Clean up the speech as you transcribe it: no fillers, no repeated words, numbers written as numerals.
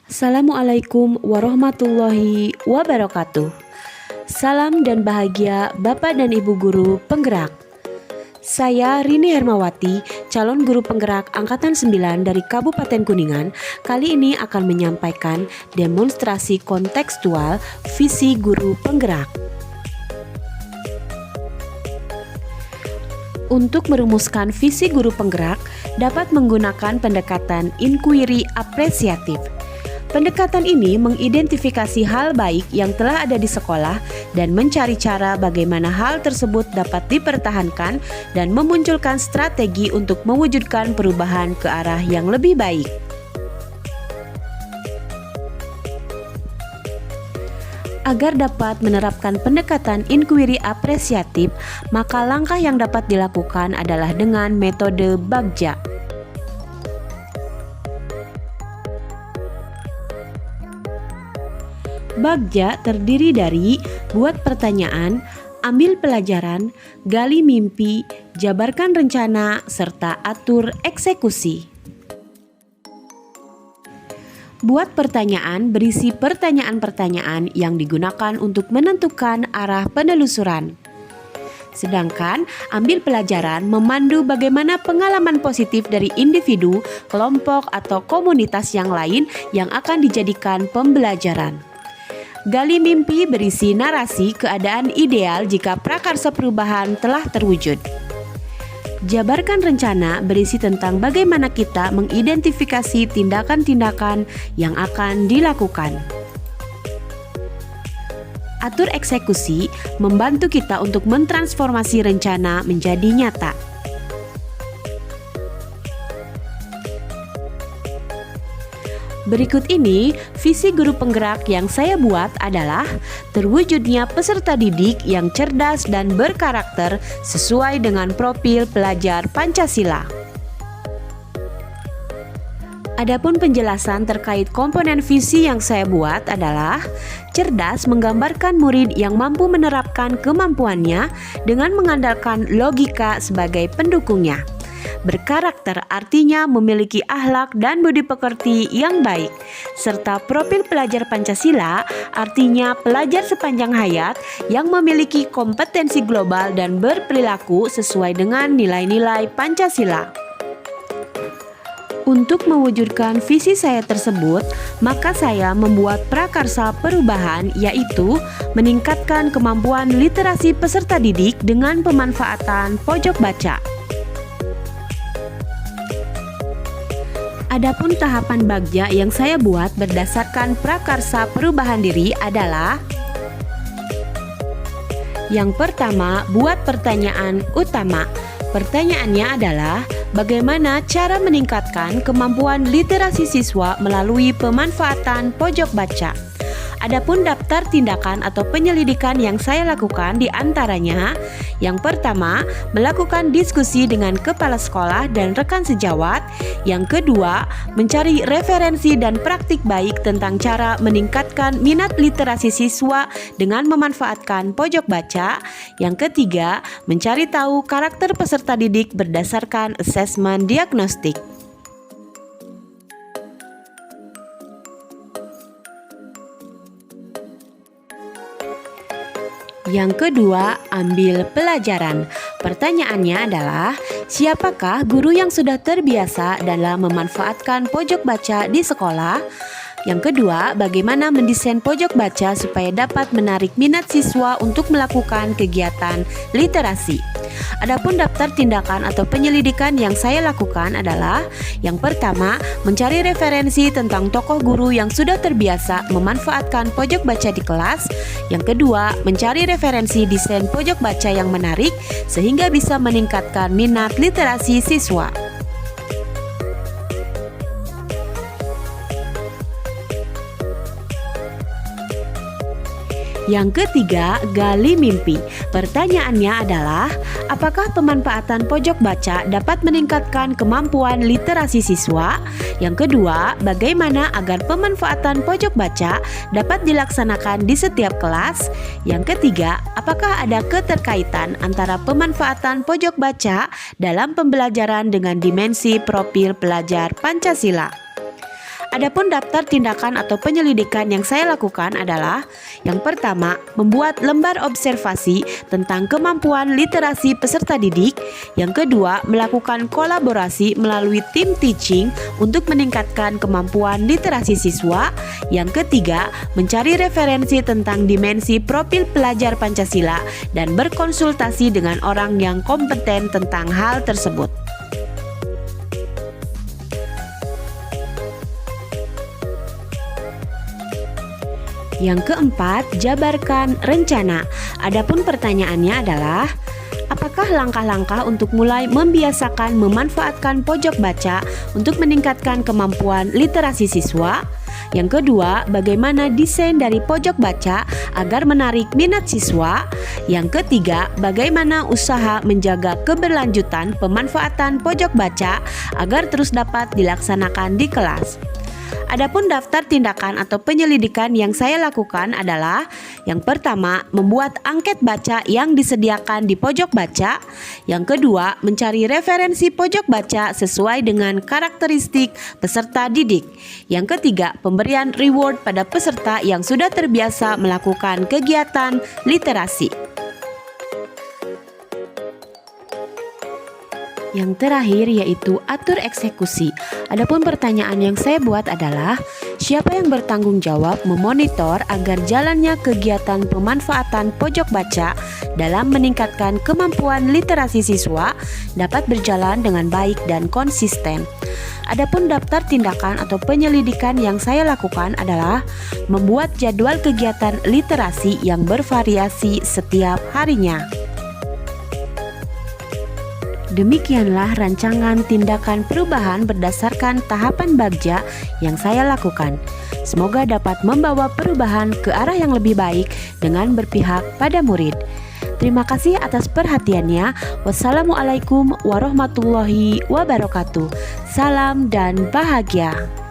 Assalamualaikum warahmatullahi wabarakatuh. Salam dan bahagia Bapak dan Ibu guru penggerak. Saya Rini Hermawati, calon guru penggerak Angkatan 9 dari Kabupaten Kuningan. Kali ini akan menyampaikan demonstrasi kontekstual visi guru penggerak. Untuk merumuskan visi guru penggerak, dapat menggunakan pendekatan inquiry apresiatif. Pendekatan ini mengidentifikasi hal baik yang telah ada di sekolah dan mencari cara bagaimana hal tersebut dapat dipertahankan dan memunculkan strategi untuk mewujudkan perubahan ke arah yang lebih baik. Agar dapat menerapkan pendekatan inquiry apresiatif, maka langkah yang dapat dilakukan adalah dengan metode Bagja. Bagja terdiri dari buat pertanyaan, ambil pelajaran, gali mimpi, jabarkan rencana, serta atur eksekusi. Buat pertanyaan berisi pertanyaan-pertanyaan yang digunakan untuk menentukan arah penelusuran. Sedangkan ambil pelajaran memandu bagaimana pengalaman positif dari individu, kelompok, atau komunitas yang lain yang akan dijadikan pembelajaran. Gali mimpi berisi narasi keadaan ideal jika prakarsa perubahan telah terwujud. Jabarkan rencana berisi tentang bagaimana kita mengidentifikasi tindakan-tindakan yang akan dilakukan. Atur eksekusi membantu kita untuk mentransformasi rencana menjadi nyata. Berikut ini visi guru penggerak yang saya buat adalah terwujudnya peserta didik yang cerdas dan berkarakter sesuai dengan profil pelajar Pancasila. Adapun penjelasan terkait komponen visi yang saya buat adalah cerdas menggambarkan murid yang mampu menerapkan kemampuannya dengan mengandalkan logika sebagai pendukungnya. Berkarakter artinya memiliki akhlak dan budi pekerti yang baik, serta profil pelajar Pancasila artinya pelajar sepanjang hayat yang memiliki kompetensi global dan berperilaku sesuai dengan nilai-nilai Pancasila. Untuk mewujudkan visi saya tersebut, maka saya membuat prakarsa perubahan, yaitu meningkatkan kemampuan literasi peserta didik dengan pemanfaatan pojok baca. Adapun tahapan Bagja yang saya buat berdasarkan prakarsa perubahan diri adalah: yang pertama, buat pertanyaan utama. Pertanyaannya adalah bagaimana cara meningkatkan kemampuan literasi siswa melalui pemanfaatan pojok baca. Adapun daftar tindakan atau penyelidikan yang saya lakukan di antaranya: yang pertama, melakukan diskusi dengan kepala sekolah dan rekan sejawat. Yang kedua, mencari referensi dan praktik baik tentang cara meningkatkan minat literasi siswa dengan memanfaatkan pojok baca. Yang ketiga, mencari tahu karakter peserta didik berdasarkan asesmen diagnostik. Yang kedua, ambil pelajaran. Pertanyaannya adalah, siapakah guru yang sudah terbiasa dalam memanfaatkan pojok baca di sekolah? Yang kedua, bagaimana mendesain pojok baca supaya dapat menarik minat siswa untuk melakukan kegiatan literasi. Adapun daftar tindakan atau penyelidikan yang saya lakukan adalah: yang pertama, mencari referensi tentang tokoh guru yang sudah terbiasa memanfaatkan pojok baca di kelas. Yang kedua, mencari referensi desain pojok baca yang menarik sehingga bisa meningkatkan minat literasi siswa. Yang ketiga, gali mimpi. Pertanyaannya adalah, apakah pemanfaatan pojok baca dapat meningkatkan kemampuan literasi siswa? Yang kedua, bagaimana agar pemanfaatan pojok baca dapat dilaksanakan di setiap kelas? Yang ketiga, apakah ada keterkaitan antara pemanfaatan pojok baca dalam pembelajaran dengan dimensi profil pelajar Pancasila? Adapun daftar tindakan atau penyelidikan yang saya lakukan adalah yang pertama, membuat lembar observasi tentang kemampuan literasi peserta didik. Yang kedua, melakukan kolaborasi melalui tim teaching untuk meningkatkan kemampuan literasi siswa. Yang ketiga, mencari referensi tentang dimensi profil pelajar Pancasila dan berkonsultasi dengan orang yang kompeten tentang hal tersebut. Yang keempat, jabarkan rencana. Adapun pertanyaannya adalah, apakah langkah-langkah untuk mulai membiasakan memanfaatkan pojok baca untuk meningkatkan kemampuan literasi siswa? Yang kedua, bagaimana desain dari pojok baca agar menarik minat siswa? Yang ketiga, bagaimana usaha menjaga keberlanjutan pemanfaatan pojok baca agar terus dapat dilaksanakan di kelas? Adapun daftar tindakan atau penyelidikan yang saya lakukan adalah yang pertama, membuat angket baca yang disediakan di pojok baca. Yang kedua, mencari referensi pojok baca sesuai dengan karakteristik peserta didik. Yang ketiga, pemberian reward pada peserta yang sudah terbiasa melakukan kegiatan literasi. Yang terakhir yaitu atur eksekusi. Adapun pertanyaan yang saya buat adalah, siapa yang bertanggung jawab memonitor agar jalannya kegiatan pemanfaatan pojok baca dalam meningkatkan kemampuan literasi siswa dapat berjalan dengan baik dan konsisten? Adapun daftar tindakan atau penyelidikan yang saya lakukan adalah membuat jadwal kegiatan literasi yang bervariasi setiap harinya. Demikianlah rancangan tindakan perubahan berdasarkan tahapan Bagja yang saya lakukan. Semoga dapat membawa perubahan ke arah yang lebih baik dengan berpihak pada murid. Terima kasih atas perhatiannya. Wassalamualaikum warahmatullahi wabarakatuh. Salam dan bahagia.